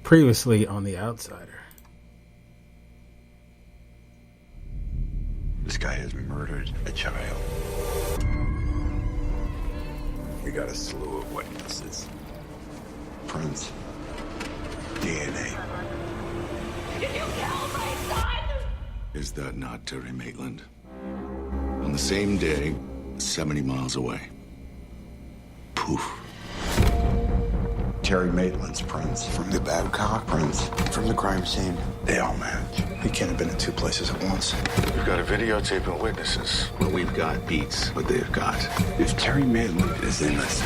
Previously on The Outsider. This guy has murdered a child. We got a slew of witnesses. Prints. DNA. Did you kill my son? Is that not Terry Maitland? On the same day, 70 miles away. Poof. Terry Maitland's prints from the Babcock prints from the crime scene. They all match. He can't have been in two places at once. We've got a videotape of witnesses. What we've got beats what they've got. If Terry Maitland is in this,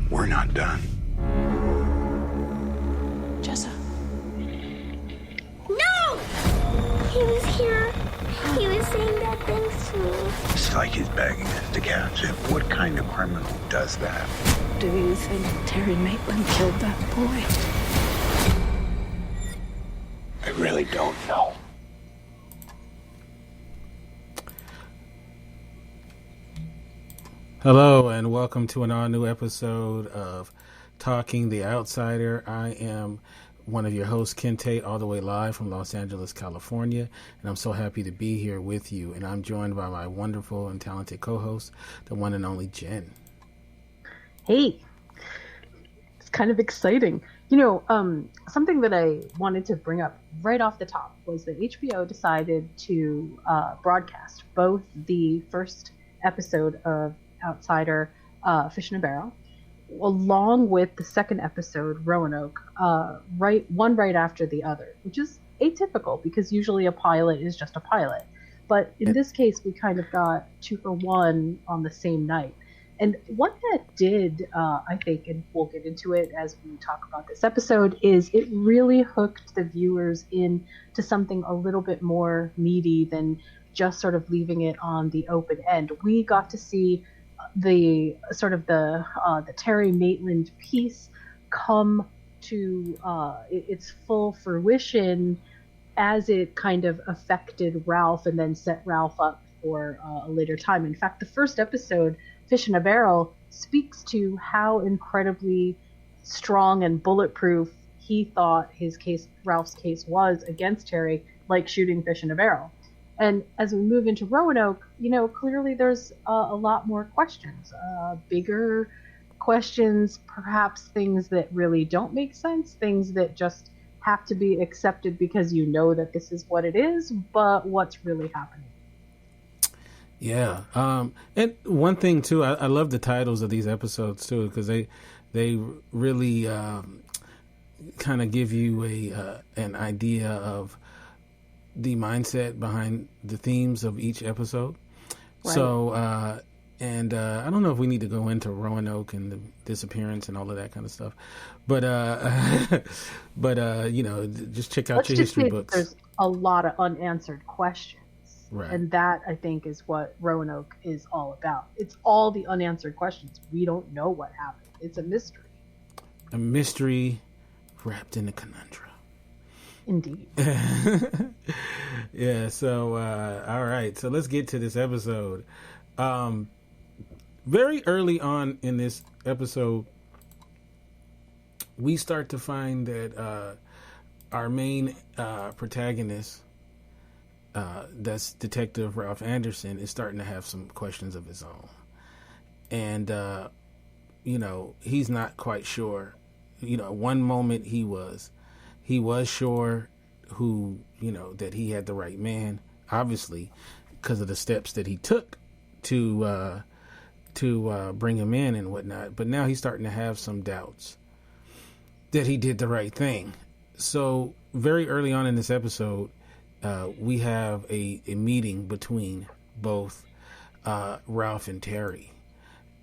we're not done. Jessa. No! He was here. He was saying bad things to me. It's like he's begging us to catch him. What kind of criminal does that? Do you think Terry Maitland killed that boy? I really don't know. Hello and welcome to an all-new episode of Talking the Outsider. I am one of your hosts, Kinte, all the way live from Los Angeles, California, and I'm so happy to be here with you. And I'm joined by my wonderful and talented co-host, the one and only Jen. Hey, it's kind of exciting. You know, something that I wanted to bring up right off the top was that HBO decided to broadcast both the first episode of Outsider, Fish in a Barrel, along with the second episode, Roanoke, right after the other, which is atypical because usually a pilot is just a pilot. But in this case, we kind of got 2 for 1 on the same night. And what that did, I think, and we'll get into it as we talk about this episode, is it really hooked the viewers in to something a little bit more meaty than just sort of leaving it on the open end. We got to see the sort of the Terry Maitland piece come to its full fruition as it kind of affected Ralph and then set Ralph up for a later time. In fact, the first episode, Fish in a Barrel, speaks to how incredibly strong and bulletproof he thought his case, Ralph's case, was against Terry, like shooting fish in a barrel. And as we move into Roanoke, you know, clearly there's a lot more questions, bigger questions, perhaps things that really don't make sense, things that just have to be accepted because you know that this is what it is, but what's really happening. Yeah. And one thing, too, I love the titles of these episodes, too, because they really kind of give you an idea of the mindset behind the themes of each episode. Right. So, I don't know if we need to go into Roanoke and the disappearance and all of that kind of stuff, but you know, just check out your history books. There's a lot of unanswered questions. Right. And that, I think, is what Roanoke is all about. It's all the unanswered questions. We don't know what happened. It's a mystery. A mystery wrapped in a conundrum. Indeed. Yeah, so, all right. So let's get to this episode. Very early on in this episode, we start to find that our main protagonist, that's Detective Ralph Anderson, is starting to have some questions of his own. And, you know, he's not quite sure. You know, one moment he was sure who, you know, that he had the right man, obviously, because of the steps that he took to bring him in and whatnot. But now he's starting to have some doubts that he did the right thing. So very early on in this episode, we have a meeting between both Ralph and Terry.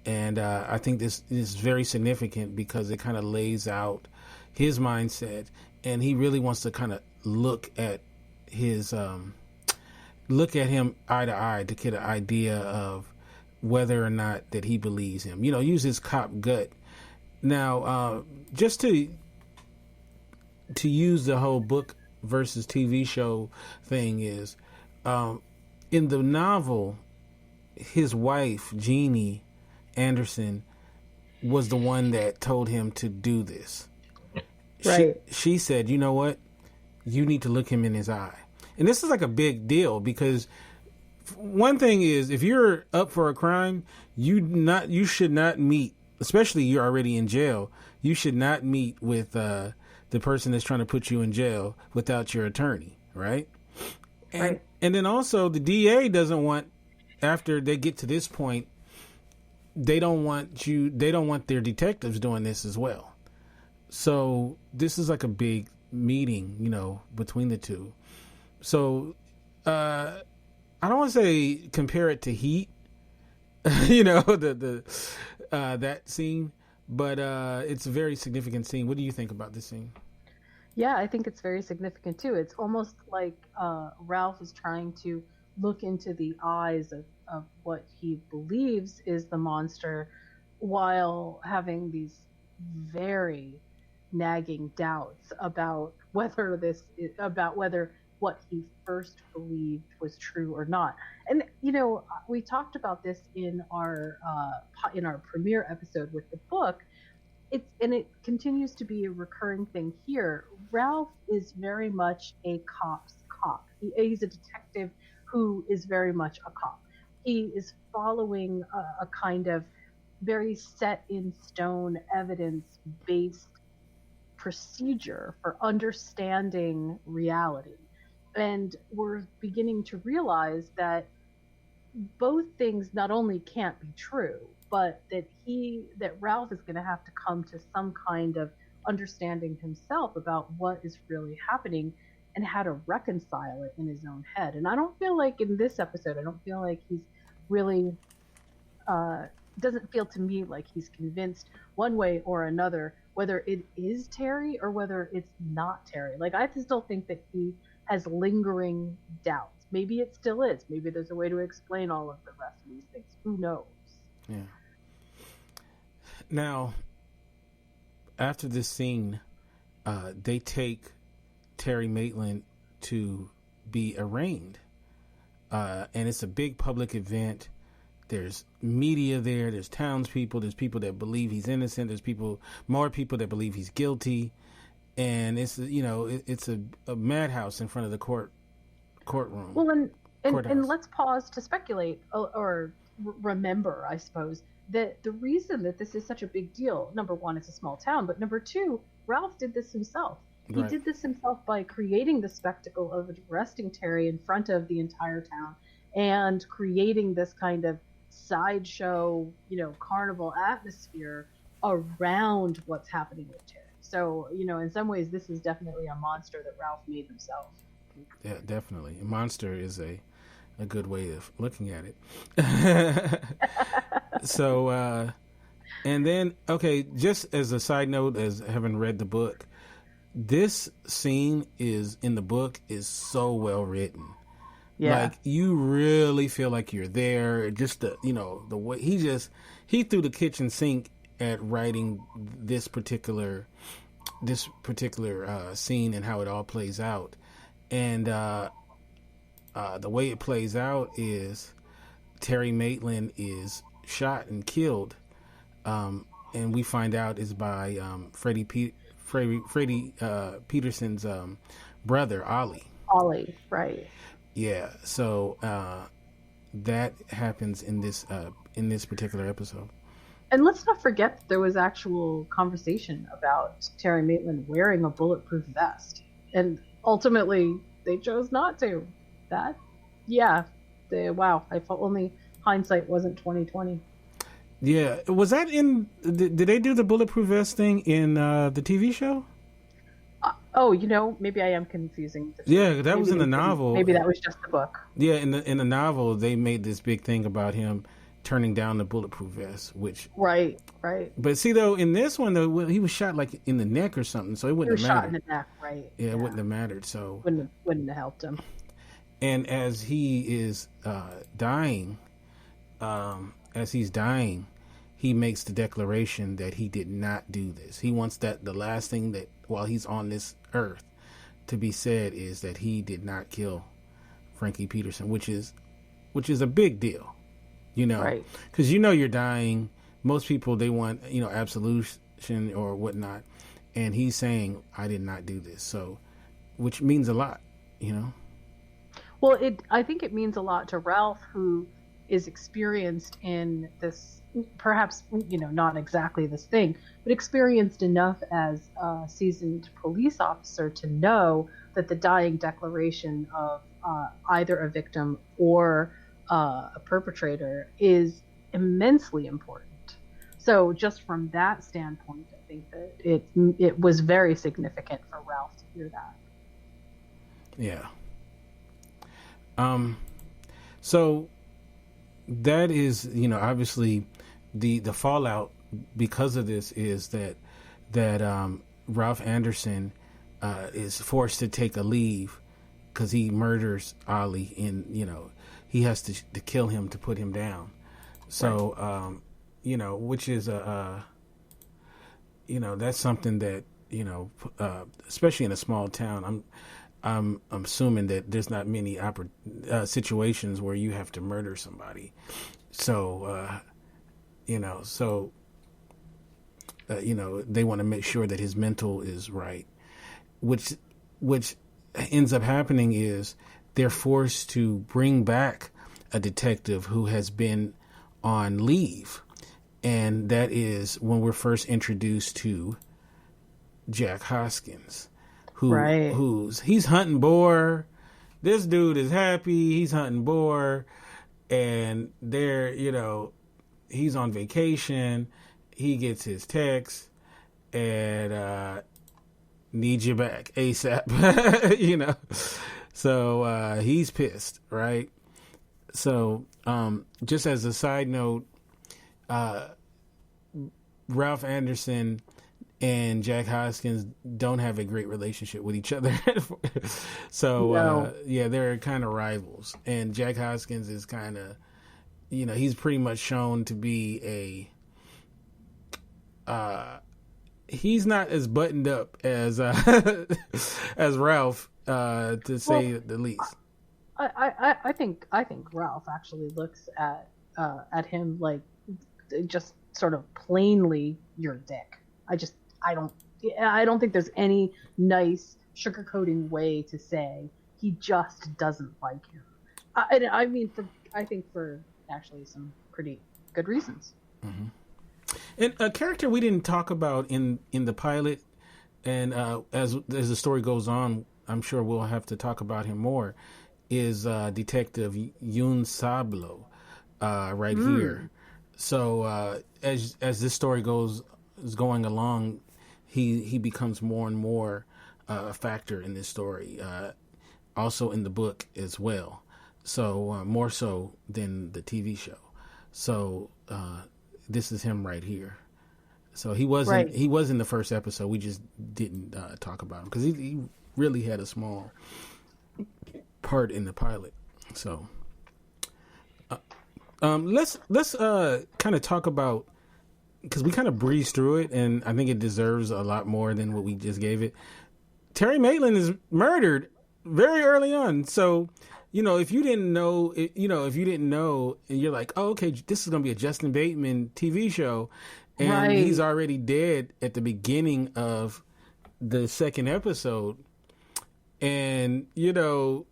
And I think this is very significant because it kind of lays out his mindset, and he really wants to kind of look at him eye to eye to get an idea of whether or not that he believes him. You know, use his cop gut. Now, just to use the whole book versus TV show thing is, in the novel, his wife, Jeannie Anderson, was the one that told him to do this. Right. She said, you know what? You need to look him in his eye. And this is like a big deal because one thing is, if you're up for a crime, you should not meet, especially you're already in jail, you should not meet with the person that's trying to put you in jail without your attorney, right? And then also the DA doesn't want, after they get to this point, they don't want their detectives doing this as well. So this is like a big meeting, between the two. So I don't want to say compare it to Heat, that scene, but it's a very significant scene. What do you think about this scene? Yeah, I think it's very significant too. It's almost like Ralph is trying to look into the eyes of what he believes is the monster, while having these very nagging doubts about whether what he first believed was true or not. And we talked about this in our premiere episode with the book. It continues to be a recurring thing here. Ralph is very much a cop's cop. He's a detective who is very much a cop. He is following a kind of very set in stone, evidence based procedure for understanding reality. And we're beginning to realize that both things not only can't be true, but that Ralph is going to have to come to some kind of understanding himself about what is really happening and how to reconcile it in his own head. And I don't feel like in this episode, he's really, doesn't feel to me like he's convinced one way or another whether it is Terry or whether it's not Terry. Like, I still think that he has lingering doubts. Maybe it still is. Maybe there's a way to explain all of the rest of these things. Who knows? Yeah. Now, after this scene, they take Terry Maitland to be arraigned. And it's a big public event. There's media there. There's townspeople. There's people that believe he's innocent. There's more people that believe he's guilty. And it's, it's a madhouse in front of the courtroom. Well, and let's pause to speculate or remember, I suppose, that the reason that this is such a big deal, number one, it's a small town, but number two, Ralph did this himself. He did this himself by creating the spectacle of arresting Terry in front of the entire town and creating this kind of sideshow, carnival atmosphere around what's happening with Terry. So, in some ways, this is definitely a monster that Ralph made himself. Yeah, definitely. A monster is a good way of looking at it. So, and then, okay, just as a side note, as having read the book, this scene in the book is so well written. Yeah. Like, you really feel like you're there. Just the way he threw the kitchen sink at writing this particular scene and how it all plays out. And the way it plays out is Terry Maitland is shot and killed, and we find out is by Freddie Peterson's brother, Ollie. Ollie, right? Yeah. So that happens in this particular episode. And let's not forget that there was actual conversation about Terry Maitland wearing a bulletproof vest, and ultimately they chose not to. Wow. I thought only hindsight wasn't 20/20. Yeah, was that in? Did they do the bulletproof vest thing in the TV show? Maybe I am confusing. Yeah, that was in the novel. Maybe that was just the book. Yeah, in the novel, they made this big thing about him turning down the bulletproof vest, which right. But see, though, in this one, though, he was shot like in the neck or something, so it wouldn't have mattered. Shot in the neck, right? Yeah, it wouldn't have mattered. So wouldn't have helped him. And as he is dying, he makes the declaration that he did not do this. He wants that the last thing that while he's on this earth to be said is that he did not kill Frankie Peterson, which is a big deal, right? Because you're dying. Most people, they want absolution or whatnot, and he's saying, I did not do this. So, which means a lot, you know? Well, I think it means a lot to Ralph, who is experienced in this, perhaps, not exactly this thing, but experienced enough as a seasoned police officer to know that the dying declaration of either a victim or a perpetrator is immensely important. So just from that standpoint, I think that it was very significant for Ralph to hear that. Yeah. So that is, obviously the fallout because of this is that Ralph Anderson is forced to take a leave because he murders Ollie, and he has to kill him to put him down. So right. Which is that's something that especially in a small town. I'm assuming that there's not many situations where you have to murder somebody. So, they want to make sure that his mental is right, which ends up happening is they're forced to bring back a detective who has been on leave. And that is when we're first introduced to Jack Hoskins. He's hunting boar. This dude is happy. He's hunting boar, and he's on vacation. He gets his text and needs you back ASAP. So he's pissed, right? So just as a side note, Ralph Anderson and Jack Hoskins don't have a great relationship with each other. So, no. They're kind of rivals. And Jack Hoskins is kind of, he's pretty much shown to be he's not as buttoned up as as Ralph, to say the least. I think Ralph actually looks at him like just sort of plainly, you're a dick. I don't think there's any nice sugarcoating way to say he just doesn't like him. I think for actually some pretty good reasons. Mm-hmm. And a character we didn't talk about in the pilot, and as the story goes on, I'm sure we'll have to talk about him more, is Detective Yun Sablo, right here. So as this story is going along, he becomes more and more a factor in this story, also in the book as well. So more so than the TV show. So this is him right here. So he was in the first episode. We just didn't talk about him because he really had a small part in the pilot. So let's kind of talk about, because we kind of breezed through it, and I think it deserves a lot more than what we just gave it. Terry Maitland is murdered very early on. So, if you didn't know, and you're like, oh, okay, this is going to be a Justin Bateman TV show, and he's already dead at the beginning of the second episode, and, and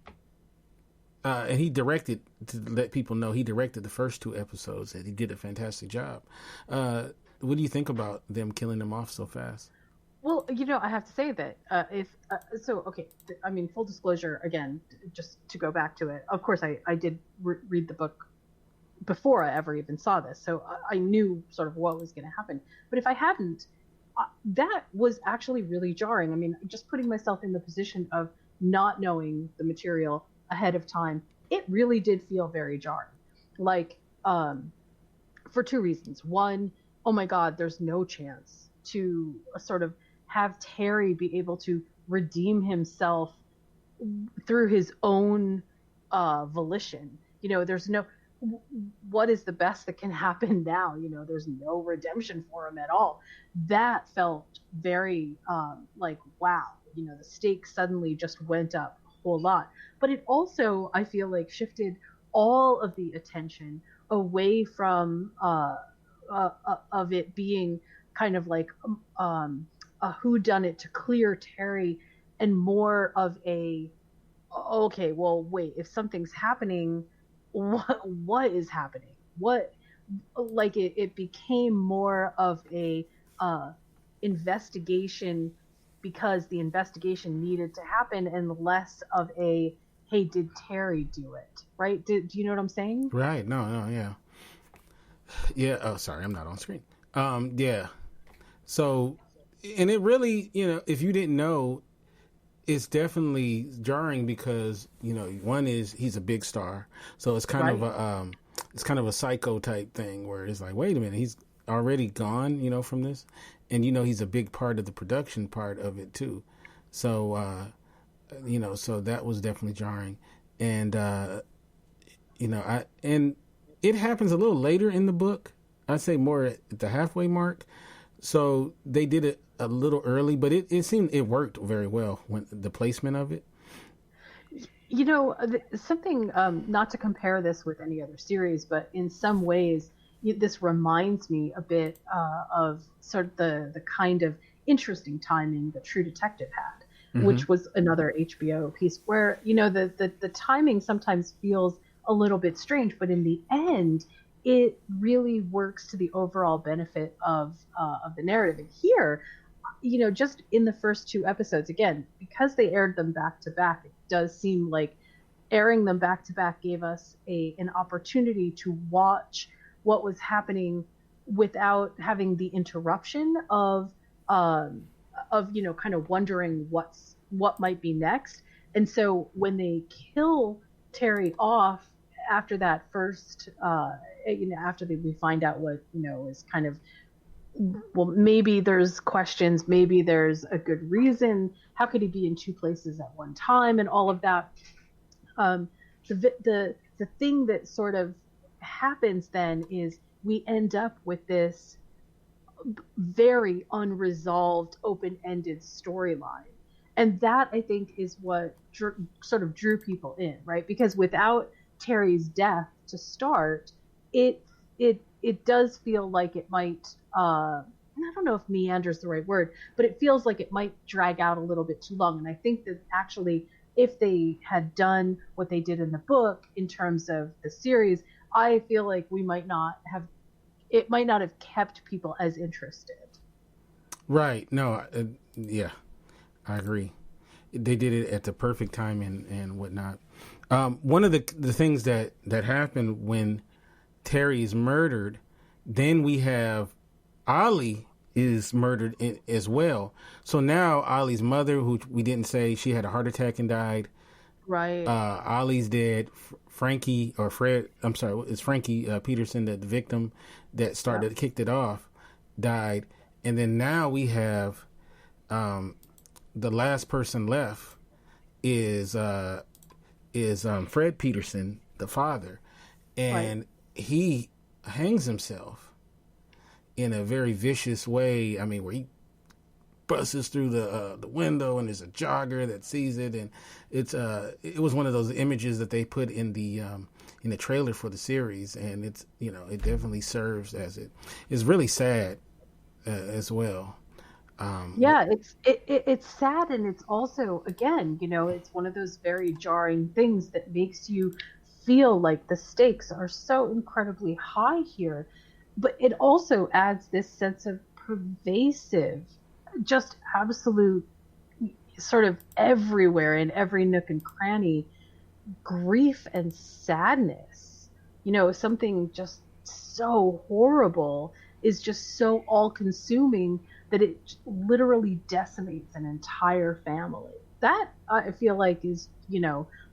he directed, to let people know, he directed the first two episodes, and he did a fantastic job. What do you think about them killing him off so fast? Well, I have to say that full disclosure, again, just to go back to it, of course, I did read the book before I ever even saw this, so I knew sort of what was going to happen. But if I hadn't, that was actually really jarring. I mean, just putting myself in the position of not knowing the material ahead of time, it really did feel very jarring. Like, for two reasons. One, oh my God, there's no chance to sort of have Terry be able to redeem himself through his own volition. There's no, what is the best that can happen now? There's no redemption for him at all. That felt very like, wow, the stakes suddenly just went up a whole lot. But it also, I feel like, shifted all of the attention away from of it being kind of like whodunit to clear Terry, and more of a, okay, well, wait, if something's happening, what is happening? What, like, it became more of a investigation because the investigation needed to happen, and less of a, hey, did Terry do it? Right? Do you know what I'm saying? Right. No, yeah. Yeah. Oh, sorry, I'm not on screen. Yeah. So, and it really, if you didn't know, it's definitely jarring because, one is he's a big star. So it's kind of a psycho type thing where it's like, wait a minute, he's already gone, from this. And, he's a big part of the production part of it too. So, so that was definitely jarring. And, and it happens a little later in the book. I'd say more at the halfway mark. So they did it a little early, but it seemed it worked very well when the placement of it. Something, not to compare this with any other series, but in some ways, this reminds me a bit of sort of the kind of interesting timing that True Detective had, which was another HBO piece where, the timing sometimes feels a little bit strange, but in the end, it really works to the overall benefit of the narrative. And here, just in the first 2 episodes, again, because they aired them back to back, it does seem like airing them back to back gave us an opportunity to watch what was happening without having the interruption of kind of wondering what might be next. And so when they kill Terry off after that first, after we find out what, is kind of, well, maybe there's questions, maybe there's a good reason. How could he be in 2 places at one time and all of that? The thing that sort of happens then is we end up with this very unresolved, open-ended storyline. And that, I think, is what sort of drew people in, right? Because without Terry's death to start, it does feel like it might, I don't know if meander is the right word, but it feels like it might drag out a little bit too long. And I think that actually, if they had done what they did in the book in terms of the series, I feel like it might not have kept people as interested. Right. No, yeah, I agree. They did it at the perfect time and whatnot. One of the things that happened when Terry's murdered, then we have Ollie is murdered as well. So now Ollie's mother, who we didn't say, she had a heart attack and died. Right. Ollie's dead. Frankie or Fred, I'm sorry, it's Frankie Peterson, the victim that kicked it off, died. And then now we have the last person left is Fred Peterson, the father. And he hangs himself in a very vicious way. I mean, where he busts through the window, and there's a jogger that sees it, and it was one of those images that they put in the trailer for the series, and it's it definitely serves as it's really sad as well. It's sad, and it's also, again, it's one of those very jarring things that makes you feel like the stakes are so incredibly high here, but it also adds this sense of pervasive, just absolute, sort of everywhere in every nook and cranny, grief and sadness. Something just so horrible is just so all-consuming that it literally decimates an entire family. That, I feel like, is,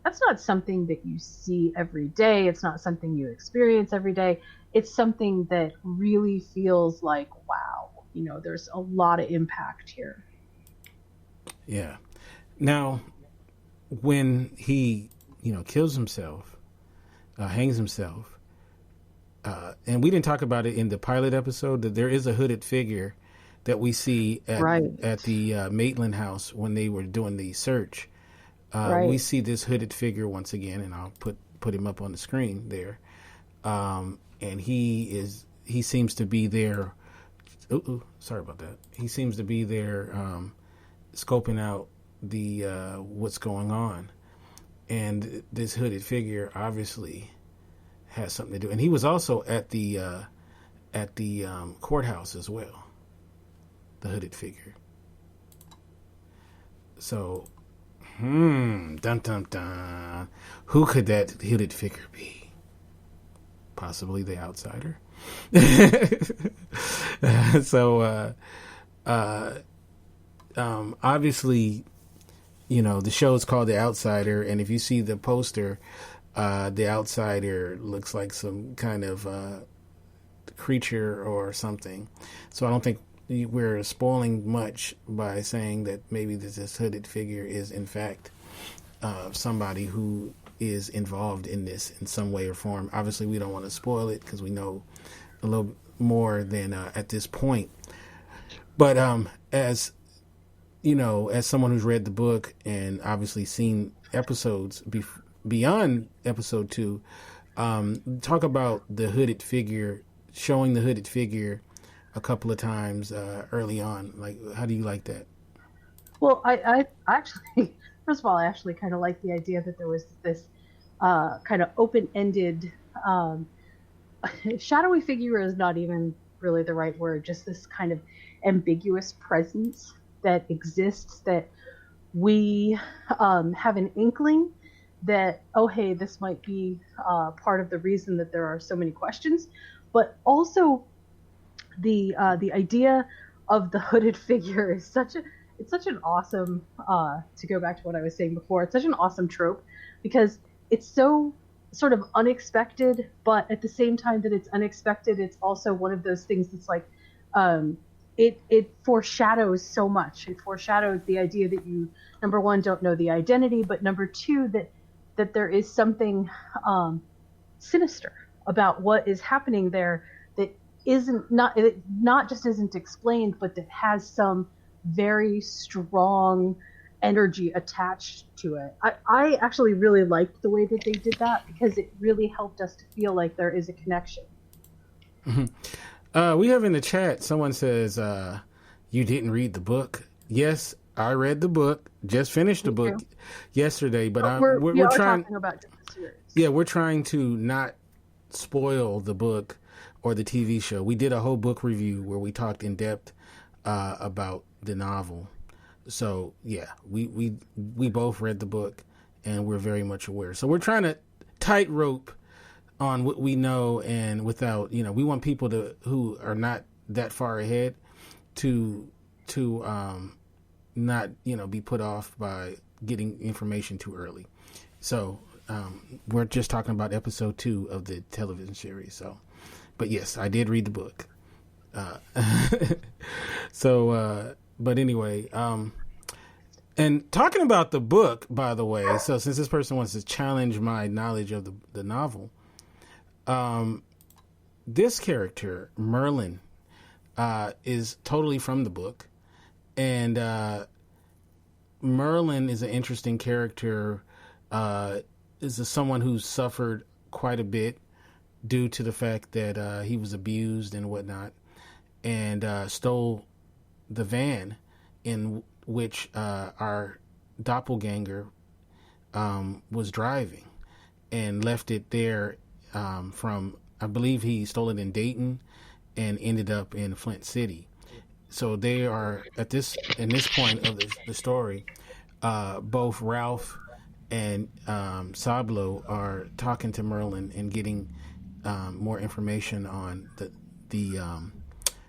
that's not something that you see every day. It's not something you experience every day. It's something that really feels like, wow, there's a lot of impact here. Yeah. Now, when he, kills himself, hangs himself, and we didn't talk about it in the pilot episode, that there is a hooded figure that we see at the Maitland house when they were doing the search. We see this hooded figure once again, and I'll put him up on the screen there. And he seems to be there sorry about that. He seems to be there, scoping out the what's going on, and this hooded figure obviously has something to do. And he was also at the courthouse as well. The hooded figure. So, dun dun dun. Who could that hooded figure be? Possibly the outsider. So, obviously, the show is called The Outsider, and if you see the poster, the outsider looks like some kind of creature or something. So I don't think we're spoiling much by saying that maybe this hooded figure is in fact somebody who is involved in this in some way or form. Obviously, we don't want to spoil it because we know a little more than at this point. But as someone who's read the book and obviously seen episodes beyond episode 2, talk about the hooded figure, showing the hooded figure a couple of times early on. Like, how do you like that? Well, I actually, first of all, I actually kind of like the idea that there was this kind of open-ended, shadowy figure is not even really the right word, just this kind of ambiguous presence that exists, that we have an inkling that, oh, hey, this might be part of the reason that there are so many questions, but also the idea of the hooded figure is such an awesome, to go back to what I was saying before, it's such an awesome trope because it's so sort of unexpected, but at the same time that it's unexpected, it's also one of those things that's like, it foreshadows so much. It foreshadows the idea that you, number one, don't know the identity, but number two, that there is something sinister about what is happening there that not just isn't explained, but that has some very strong energy attached to it. I actually really liked the way that they did that because it really helped us to feel like there is a connection. Mm-hmm. We have in the chat, someone says, you didn't read the book. Yes, I read the book, just finished the book yesterday, but we're trying talking about the series. Yeah, we're trying to not spoil the book or the TV show. We did a whole book review where we talked in depth about the novel. So yeah, we both read the book and we're very much aware. So we're trying to tightrope on what we know, and without, we want people who are not that far ahead to not, be put off by getting information too early. So we're just talking about episode 2 of the television series. So, but yes, I did read the book. But anyway, and talking about the book, by the way, so since this person wants to challenge my knowledge of the novel, this character, Merlin, is totally from the book. And Merlin is an interesting character, is someone who's suffered quite a bit due to the fact that he was abused and whatnot, and stole the van in which our doppelganger was driving, and left it there from, I believe he stole it in Dayton and ended up in Flint City. So they are in this point of the story, both Ralph and Sablo are talking to Merlin and getting more information on the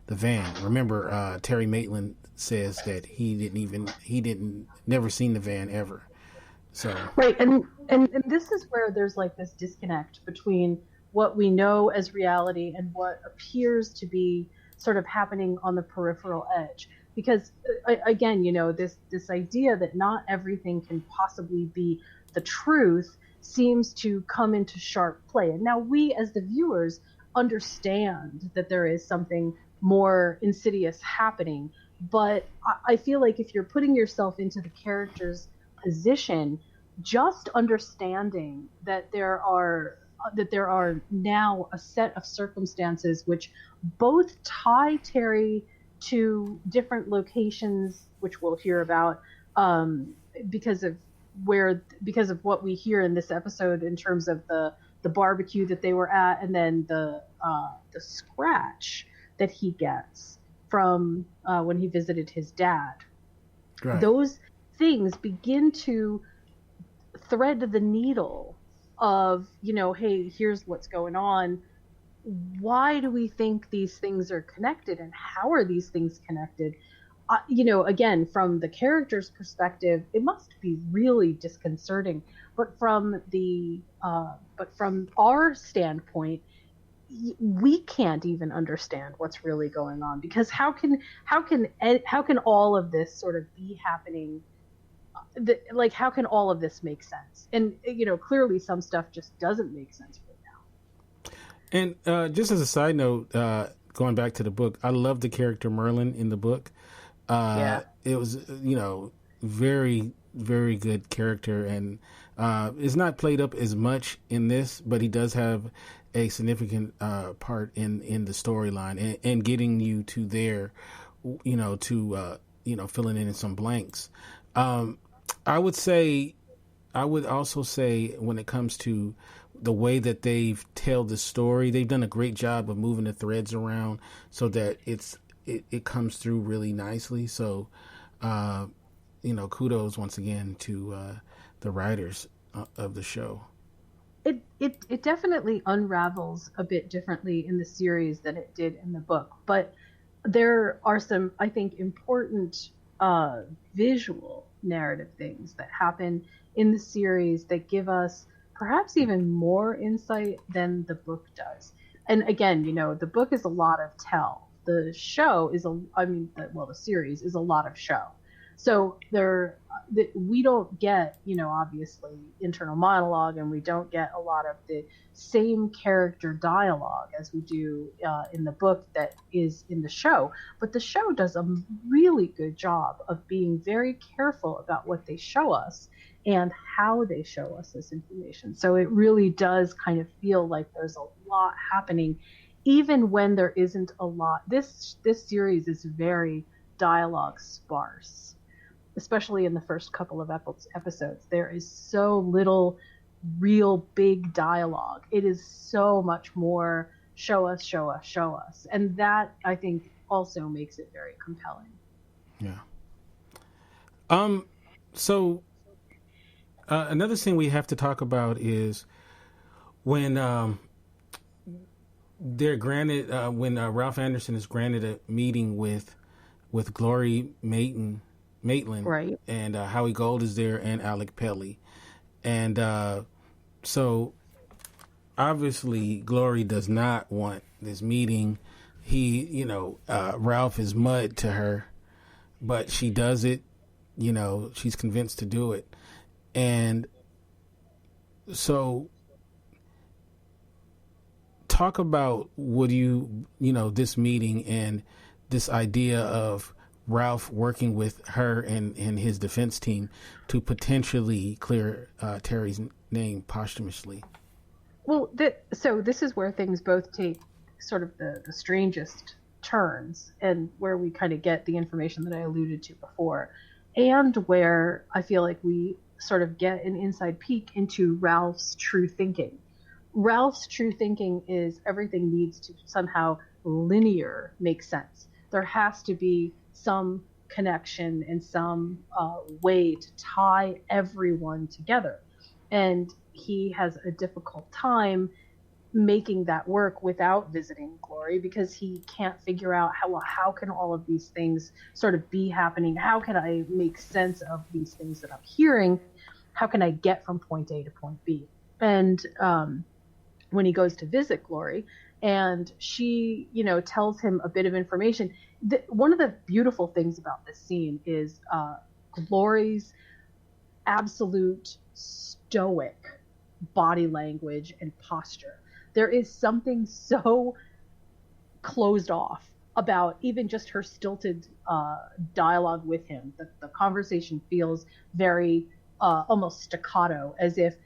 van. Remember, Terry Maitland says that he never seen the van ever. So right, and this is where there's like this disconnect between what we know as reality and what appears to be sort of happening on the peripheral edge. Because again, this idea that not everything can possibly be the truth seems to come into sharp play. And now we as the viewers understand that there is something more insidious happening. But I feel like if you're putting yourself into the character's position, just understanding that there are that there are now a set of circumstances which both tie Terry to different locations, which we'll hear about, because of what we hear in this episode in terms of the barbecue that they were at, and then the scratch that he gets from when he visited his dad. Right. Those things begin to thread the needle of, hey, here's what's going on. Why do we think these things are connected, and how are these things connected? Again, from the character's perspective, it must be really disconcerting. But from our standpoint, we can't even understand what's really going on, because how can all of this sort of be happening? How can all of this make sense? And clearly some stuff just doesn't make sense right now. And just as a side note, going back to the book, I love the character Merlin in the book. It was very, very good character, and is not played up as much in this, but he does have a significant part in the storyline and getting you to there, filling in some blanks. I would also say when it comes to the way that they've told the story, they've done a great job of moving the threads around so that it comes through really nicely. So, kudos once again to the writers of the show. It definitely unravels a bit differently in the series than it did in the book, but there are some, I think, important visual narrative things that happen in the series that give us perhaps even more insight than the book does. And again, the book is a lot of tell. The show is the series is a lot of show. So we don't get, obviously internal monologue, and we don't get a lot of the same character dialogue as we do in the book that is in the show. But the show does a really good job of being very careful about what they show us and how they show us this information. So it really does kind of feel like there's a lot happening, even when there isn't a lot. This series is very dialogue sparse, especially in the first couple of episodes. There is so little real big dialogue. It is so much more show us, show us, show us. And that, I think, also makes it very compelling. Yeah. So another thing we have to talk about is when they're granted, when Ralph Anderson is granted a meeting with Glory Maitland, right, and Howie Gold is there, and Alec Pelly, and so obviously Glory does not want this meeting. Ralph is mud to her, but she does it. She's convinced to do it, and so talk about this meeting and this idea of Ralph working with her and his defense team to potentially clear Terry's name posthumously. Well, so this is where things both take sort of the strangest turns, and where we kind of get the information that I alluded to before, and where I feel like we sort of get an inside peek into Ralph's true thinking. Ralph's true thinking is everything needs to somehow linear make sense. There has to be some connection and some way to tie everyone together. And he has a difficult time making that work without visiting Glory, because he can't figure out how can all of these things sort of be happening? How can I make sense of these things that I'm hearing? How can I get from point A to point B? And when he goes to visit Glory, and she, tells him a bit of information. One of the beautiful things about this scene is Glory's absolute stoic body language and posture. There is something so closed off about even just her stilted dialogue with him. The conversation feels very almost staccato, as if,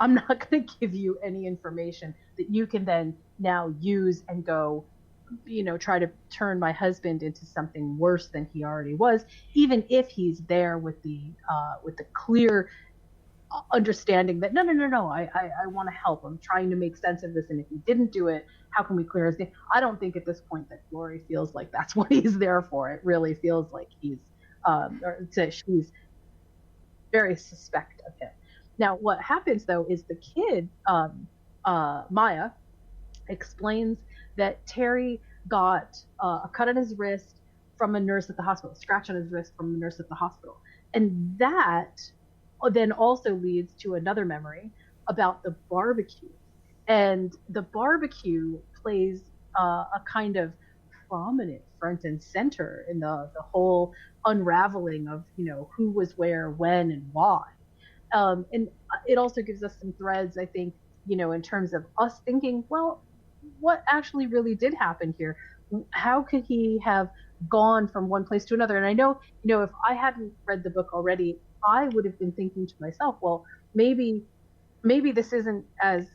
I'm not going to give you any information that you can then now use and go, try to turn my husband into something worse than he already was, even if he's there with the clear understanding that no, I want to help. I'm trying to make sense of this, and if he didn't do it, how can we clear his name? I don't think at this point that Glory feels like that's what he's there for. It really feels like she's very suspect of him. Now, what happens though is the kid, Maya, explains that Terry got a cut on his wrist from a nurse at the hospital, a scratch on his wrist from a nurse at the hospital, and that then also leads to another memory about the barbecue. And the barbecue plays a kind of prominent front and center in the whole unraveling of, who was where, when, and why. And it also gives us some threads, I think, in terms of us thinking, well, what actually really did happen here? How could he have gone from one place to another? And I know, if I hadn't read the book already, I would have been thinking to myself, well, maybe this isn't as,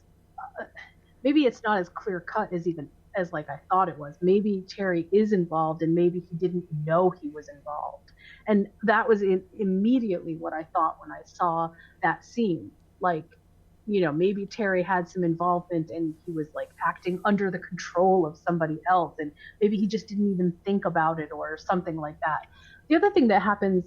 maybe it's not as clear cut as like I thought it was. Maybe Terry is involved, and maybe he didn't know he was involved. And that was immediately what I thought when I saw that scene. Like, maybe Terry had some involvement and he was like acting under the control of somebody else, and maybe he just didn't even think about it or something like that. The other thing that happens,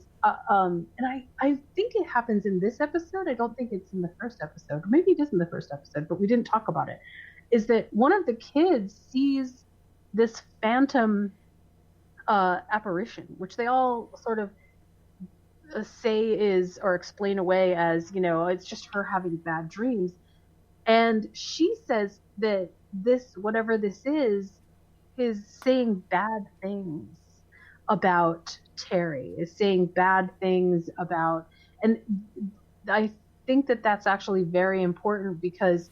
and I think it happens in this episode, I don't think it's in the first episode, maybe it is in the first episode, but we didn't talk about it, is that one of the kids sees this phantom apparition, which they all sort of say is, or explain away as, it's just her having bad dreams. And she says that this, whatever this is saying bad things about Terry, is saying bad things about, and I think that that's actually very important, because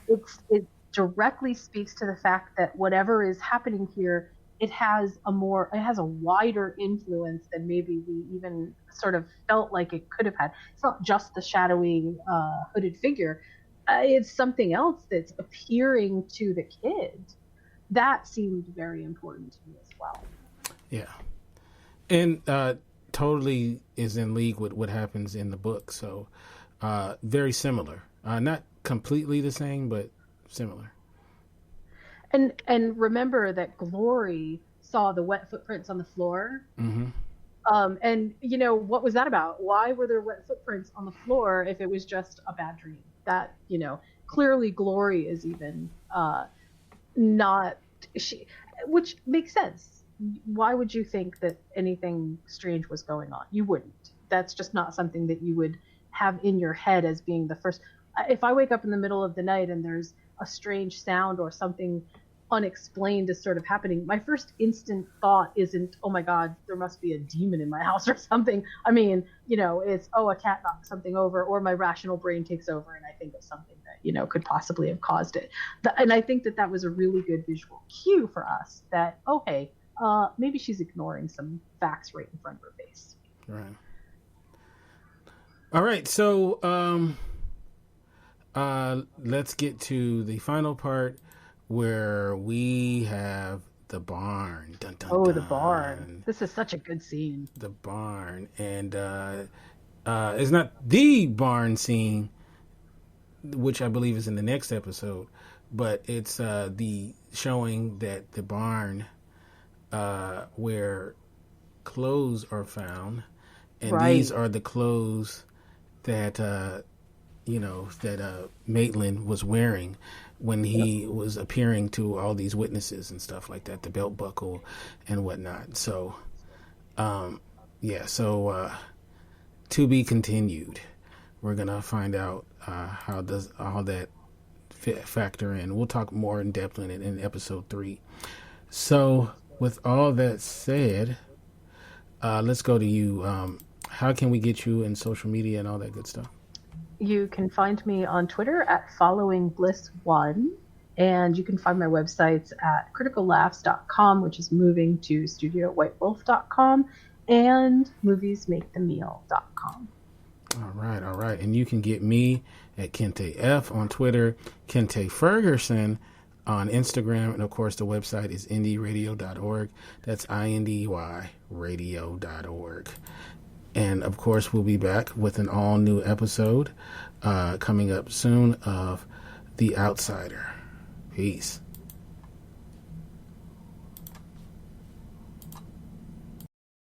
it directly speaks to the fact that whatever is happening here, it has a wider influence than maybe we even sort of felt like it could have had. It's not just the shadowy hooded figure. It's something else that's appearing to the kid. That seemed very important to me as well. Yeah. And totally is in league with what happens in the book. So very similar. Not completely the same, but similar. And remember that Glory saw the wet footprints on the floor. Mm-hmm. And, what was that about? Why were there wet footprints on the floor if it was just a bad dream? That, clearly Glory is even not... which makes sense. Why would you think that anything strange was going on? You wouldn't. That's just not something that you would have in your head as being the first. If I wake up in the middle of the night and there's a strange sound or something unexplained is sort of happening, my first instant thought isn't, oh my God, there must be a demon in my house or something. I mean, it's, oh, a cat knocked something over, or my rational brain takes over and I think of something that, could possibly have caused it. And I think that was a really good visual cue for us that, okay, maybe she's ignoring some facts right in front of her face. Right. All right. So, let's get to the final part where we have the barn. Dun, dun, oh, dun. The barn. This is such a good scene. The barn. And it's not the barn scene, which I believe is in the next episode, but it's the showing that the barn where clothes are found, and right. These are the clothes that Maitland was wearing when he was appearing to all these witnesses and stuff like that, the belt buckle and whatnot. So, to be continued. We're gonna find out how does all that factor in. We'll talk more in depth on it in episode 3. So, with all that said, let's go to you. How can we get you in social media and all that good stuff? You can find me on Twitter at followingbliss1, and you can find my websites at criticallaughs.com, which is moving to studiowhitewolf.com, and moviesmakethemeal.com. All right. And you can get me at Kinte F on Twitter, Kinte Ferguson on Instagram, and of course the website is indyradio.org. That's INDY radio.org. And of course we'll be back with an all new episode coming up soon of The Outsider. Peace.